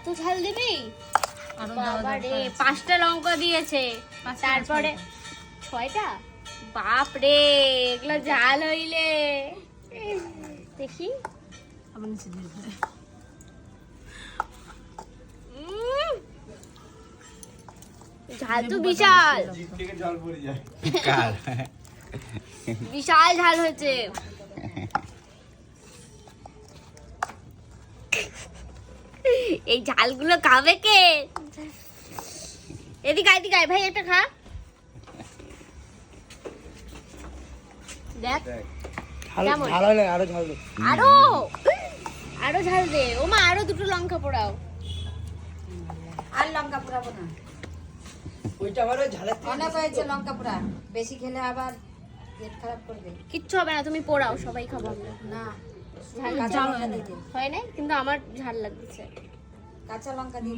এত ঝাল দিবি? বাবা রে, 5টা লঙ্কা দিয়েছে, তারপরে 6টা। বাপ রে, এগুলো ঝাল হইলে দেখি। ঝাল তো বিশাল, বিশাল ঝাল হয়েছে। এই ঝালগুলো খাবে কে? এদিকে এদিকে ভাই, একটা খা। দেখ ঝাল হয় না, আরো ঝাল দে। আরো ঝাল দে। ওমা আরো 2টো লঙ্কা পোড়াও। আর লঙ্কা পোড়াবো না, ওইটা আমার ওই ঝালের থেকে অনেক হয়েছে লঙ্কা পোড়া, বেশি খেলে আবার পেট খারাপ করবে। কিচ্ছু হবে না, তুমি পোড়াও, সবাই খাবো আমরা। না, ঝাল কাঁচা লঙ্কা দিয়ে দে, হয় নাই, কিন্তু আমার ঝাল লাগছে। কাঁচা লঙ্কা দিয়ে